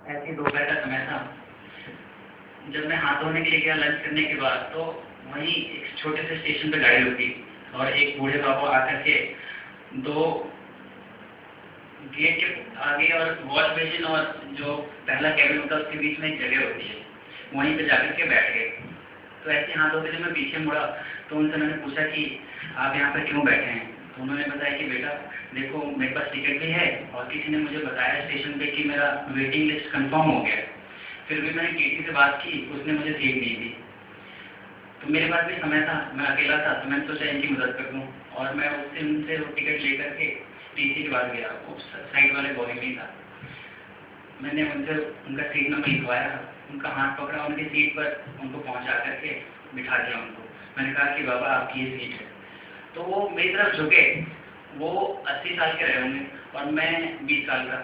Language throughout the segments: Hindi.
ऐसे दोपहर का समय था, जब मैं हाथ धोने के लिए गया लंच करने के बाद, तो वहीं एक छोटे से स्टेशन पे गाड़ी रुकी और एक बूढ़े बाबू आकर के दो गेट के आगे और वॉश बेसिन और जो पहला कैबिन होता है उसके बीच में एक जगह होती है, वहीं पे जाकर के बैठ गए। तो ऐसे हाथ धोते जब मैं पीछे मुड़ा तो उनसे मैंने पूछा कि आप यहाँ पर क्यों बैठे हैं। तो उन्होंने बताया कि बेटा देखो मेरे पास टिकट भी है और किसी ने मुझे बताया स्टेशन पे कि मेरा वेटिंग लिस्ट कंफर्म हो गया। फिर भी मैंने टीटी से बात की, उसने मुझे सीट नहीं दी। तो मेरे पास भी समय था, मैं अकेला था, तो मैंने सोचा इनकी मदद कर दूँ और मैं उस दिन उनसे वो टिकट लेकर के टीसी के पास गया। वो साइड वाले बॉय में था। मैंने उनसे उनका सीट नंबर लिखवाया, उनका हाथ पकड़ा, उनकी सीट पर उनको पहुँचा करके बिठा दिया उनको। मैंने कहा कि बाबा आपकी ये सीट है। तो वो मेरी तरफ झुके। वो 80 साल के रहे होंगे और मैं 20 साल का।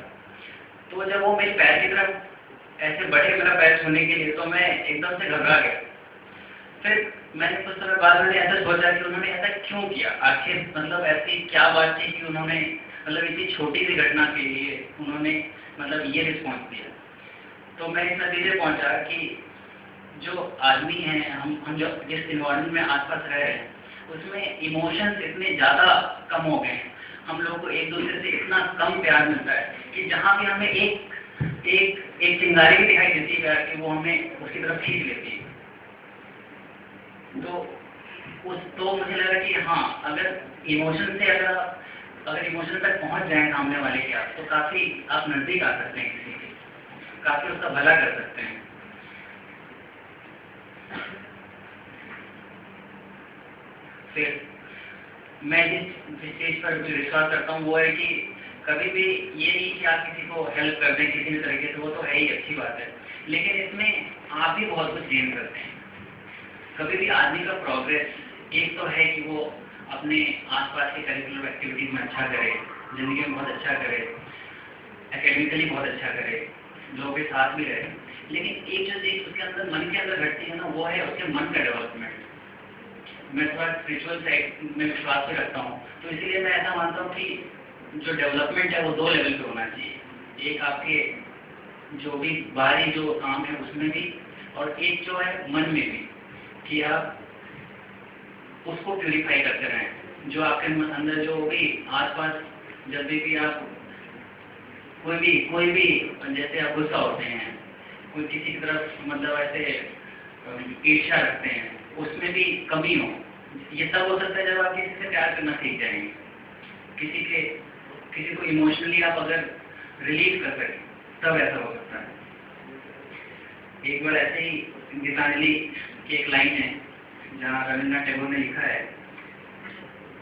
तो जब वो मेरे पैर की तरफ ऐसे बढ़े मेरा पैर छूने के लिए, तो मैं एकदम से घबरा गया। फिर मैंने कुछ समय बाद मैंने ऐसा सोचा कि उन्होंने ऐसा क्यों किया, आखिर मतलब ऐसी क्या बात थी कि उन्होंने मतलब इतनी छोटी सी घटना के लिए उन्होंने मतलब ये रिस्पॉन्स दिया। तो मैं इस नतीजे पहुंचा कि जो आदमी हैं, हम जो जिस इन्वायरमेंट में आसपास रह रहे हैं उसमें इमोशंस इतने ज़्यादा कम हो गए हैं। हम लोग को एक दूसरे से इतना कम प्यार मिलता है कि जहाँ भी हमें एक चिंगारी भी दिखाई देती है प्यार की, वो हमें उसकी तरफ खींच लेती है। तो मुझे लगा कि हाँ, अगर इमोशन से अगर इमोशन तक पहुँच जाए सामने वाले के आप, तो काफ़ी आप नज़दीक आ सकते हैं किसी के, काफ़ी उसका भला कर सकते हैं। फिर मैं जिस चीज़ पर विश्वास करता हूँ वो है कि कभी भी ये नहीं कि आप किसी को हेल्प कर दें किसी भी तरीके से, वो तो है ही, अच्छी बात है, लेकिन इसमें आप भी बहुत कुछ गेन करते हैं। कभी भी आदमी का प्रोग्रेस एक तो है कि वो अपने आसपास के करिकुलर एक्टिविटीज़ में अच्छा करे, ज़िंदगी में बहुत अच्छा करे, एकेडमिकली बहुत अच्छा करे, लोगों के साथ भी रहे, लेकिन एक जो चीज़ उसके अंदर मन के अंदर घटती है ना, वो है उसके मन का डेवलपमेंट। मैं थोड़ा स्पिरिचुअल साइड में विश्वास भी रखता हूँ, तो इसीलिए मैं ऐसा मानता हूँ कि जो डेवलपमेंट है वो 2 लेवल पे होना चाहिए। एक आपके जो भी बाहरी जो काम है उसमें भी, और एक जो है मन में भी, कि आप उसको प्यूरिफाई करते रहें। जो आपके अंदर जो भी आसपास जब भी आप कोई भी जैसे आप गुस्सा होते हैं, कोई किसी की तरफ मतलब ऐसे ईर्ष्या रखते हैं, उसमें भी कमी हो, ये तब हो सकता है जब आप किसी से प्यार करना सीख जाएंगे। किसी को इमोशनली आप अगर रिलीव कर सकें तब ऐसा हो सकता है। एक बार ऐसे ही गीतांजलि की एक लाइन है जहाँ रविन्द्रनाथ टैगोर ने लिखा है,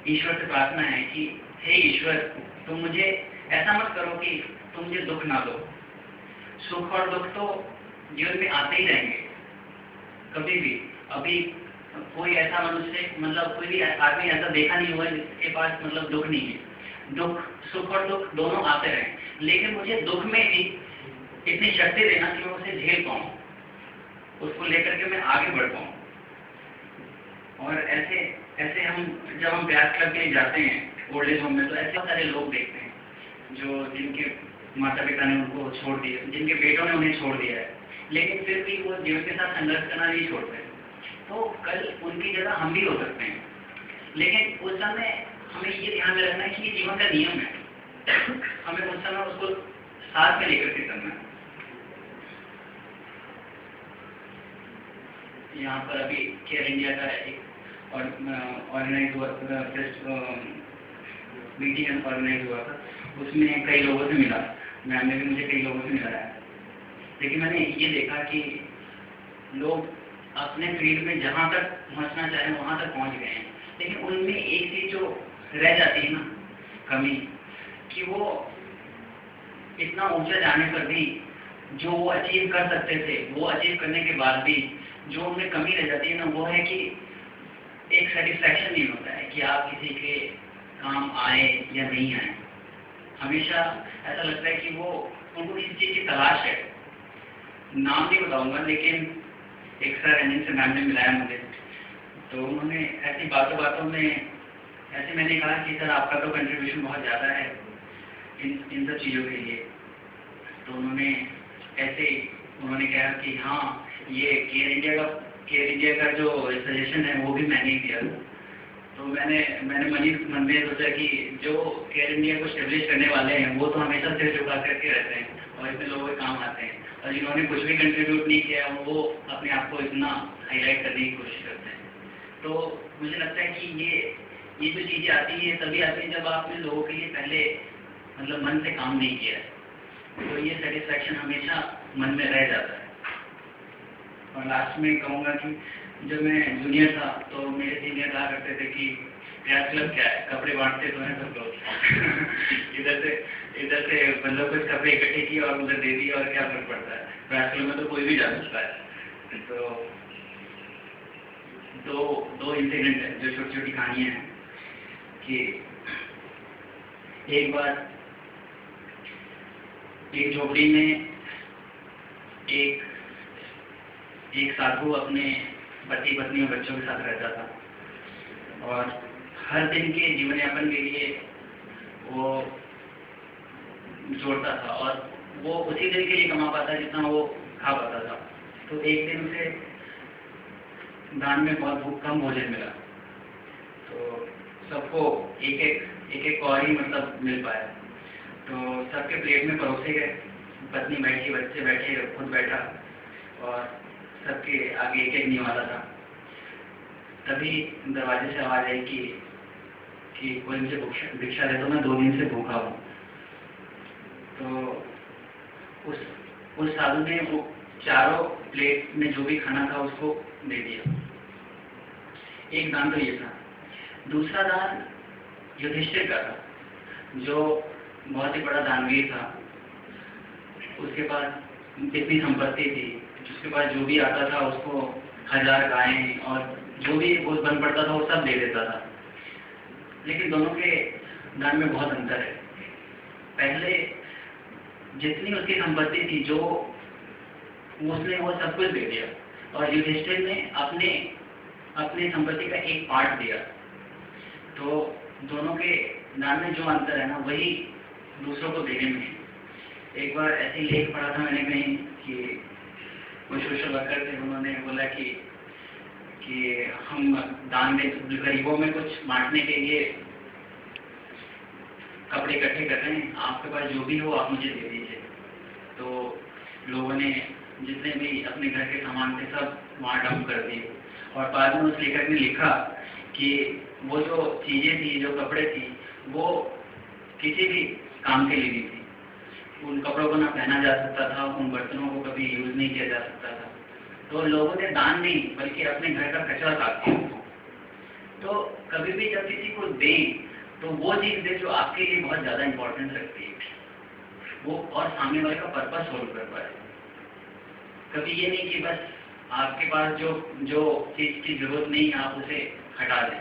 ईश्वर से प्रार्थना है कि हे ईश्वर, तुम मुझे ऐसा मत करो कि तुम मुझे दुख ना दो। सुख और दुख तो जीवन में आते ही रहेंगे कभी भी। अभी कोई ऐसा मनुष्य मतलब कोई भी आदमी ऐसा देखा नहीं हुआ जिसके पास मतलब दुख नहीं है। सुख और दुख दोनों आते रहें, लेकिन मुझे दुख में भी इतनी शक्ति देना कि मैं उसे झेल पाऊँ, उसको लेकर के मैं आगे बढ़ पाऊँ। और ऐसे जब हम ब्यास क्लब के लिए जाते हैं ओल्ड एज होम में, तो ऐसे बहुत सारे लोग देखते हैं जो जिनके माता पिता ने उनको छोड़ दिया, जिनके बेटों ने उन्हें छोड़ दिया है, लेकिन फिर भी वो जीवन के साथ संघर्ष करना नहीं छोड़ते। तो कल उनकी जगह हम भी हो सकते हैं, लेकिन उस समय हमें ये ध्यान में रखना है कि ये जीवन का नियम है। हमें उस समय उसको साथ में लेकर के करना है। यहाँ पर अभी केयर इंडिया का एक ऑर्गेनाइज हुआ मीटिंग ऑर्गेनाइज हुआ था, उसमें कई लोगों से मिला, मैम ने भी मुझे कई लोगों से मिलाया। लेकिन मैंने ये देखा कि लोग अपने फील्ड में जहाँ तक पहुँचना चाहें वहाँ तक पहुँच गए हैं, लेकिन उनमें एक चीज़ जो रह जाती है ना, कमी, कि वो इतना ऊंचा जाने पर भी जो वो अचीव कर सकते थे, वो अचीव करने के बाद भी जो उनमें कमी रह जाती है ना, वो है कि एक सेटिस्फैक्शन नहीं होता है कि आप किसी के काम आए या नहीं आए। हमेशा ऐसा लगता है कि वो उनको किसी चीज़ की तलाश है। नाम नहीं बताऊंगा, लेकिन एक सर हैं जिनसे मैम ने मिलाया मुझे, तो उन्होंने ऐसी बातों में ऐसे मैंने कहा कि सर आपका तो कंट्रीब्यूशन बहुत ज़्यादा है इन सब चीज़ों के लिए। तो उन्होंने ऐसे उन्होंने कहा कि हाँ ये केयर इंडिया का जो सजेशन है वो भी मैंने ही दिया। तो मैंने मन में सोचा कि जो केयर इंडिया को स्टेब्लिश करने वाले हैं वो तो हमेशा सिर झुका करके रहते हैं और इतने लोगों के काम आते हैं, और जिन्होंने कुछ भी कंट्रीब्यूट नहीं किया वो अपने आप को इतना हाईलाइट करने की कोशिश करते हैं। तो मुझे लगता है कि ये जो चीज़ें आती हैं तभी आती हैं जब आपने लोगों के लिए पहले मतलब मन से काम नहीं किया है, तो ये सेटिस्फैक्शन हमेशा मन में रह जाता है। और लास्ट में कहूँगा कि जब मैं जूनियर था तो मेरे सीनियर कहा करते थे कि प्यास क्लब क्या है, कपड़े बांटते तो हैं सब लोग इधर से मतलब कुछ कपड़े इकट्ठे किए और उधर दे दिए और क्या फर्क पड़ता है, प्यास क्लब में तो कोई भी जा सकता है। तो दो इंसिडेंट है जो छोटी छोटी कहानियाँ हैं कि एक बार एक झोपड़ी में एक साधु अपने पति पत्नी और बच्चों के साथ रहता था और हर दिन के जीवन यापन के लिए वो जोड़ता था और वो उसी दिन के लिए कमा पाता जितना वो खा पाता था। तो एक दिन उसे दान में बहुत कम भोजन मिला, तो सबको एक एक कौड़ी मतलब मिल पाया। तो सबके प्लेट में परोसे गए, पत्नी बैठी, बच्चे बैठे, खुद बैठा और सबके आगे एक एक निवाला था। तभी दरवाजे से आवाज आई कि कोई मुझे भिक्षा दे दो, मैं 2 दिन से भूखा हूँ। तो उस साधु ने वो चारों प्लेट में जो भी खाना था उसको दे दिया। एक दान तो ये था। दूसरा दान युधिष्ठिर का था, जो बहुत ही बड़ा दानवीर था। उसके पास इतनी संपत्ति थी, उसके पास जो भी आता था उसको 1000 गायें और जो भी वो बन पड़ता था वो सब दे देता था। लेकिन दोनों के दान में बहुत अंतर है। पहले जितनी उसकी संपत्ति थी जो उसने वो सब कुछ दे दिया, और युधिष्ठिर ने अपनी संपत्ति का एक पार्ट दिया। तो दोनों के दान में जो अंतर है ना वही दूसरों को देने में। एक बार ऐसे लेख पढ़ा था मैंने कहीं कि कोई सोशल वर्कर थे, उन्होंने बोला कि हम दान में गरीबों में कुछ बांटने के लिए कपड़े इकट्ठे कर रहे हैं, आपके पास जो भी हो आप मुझे दे दीजिए। तो लोगों ने जितने भी अपने घर के सामान थे सब वहाँ डंप कर दिए, और बाद में उस लेखक ने लिखा कि वो जो चीज़ें थी, जो कपड़े थी, वो किसी भी काम के लिए नहीं थी। उन कपड़ों को ना पहना जा सकता था, उन बर्तनों को कभी यूज़ नहीं किया जा सकता था। तो लोगों ने दान नहीं बल्कि अपने घर का कचरा साफ किया। तो कभी भी जब किसी को दें तो वो चीज़ दे जो आपके लिए बहुत ज़्यादा इम्पोर्टेंट लगती है, वो और सामने वाले का पर्पस सोल्व कर पाए। कभी ये नहीं कि बस आपके पास जो चीज़ की जरूरत नहीं है आप उसे हटा दें।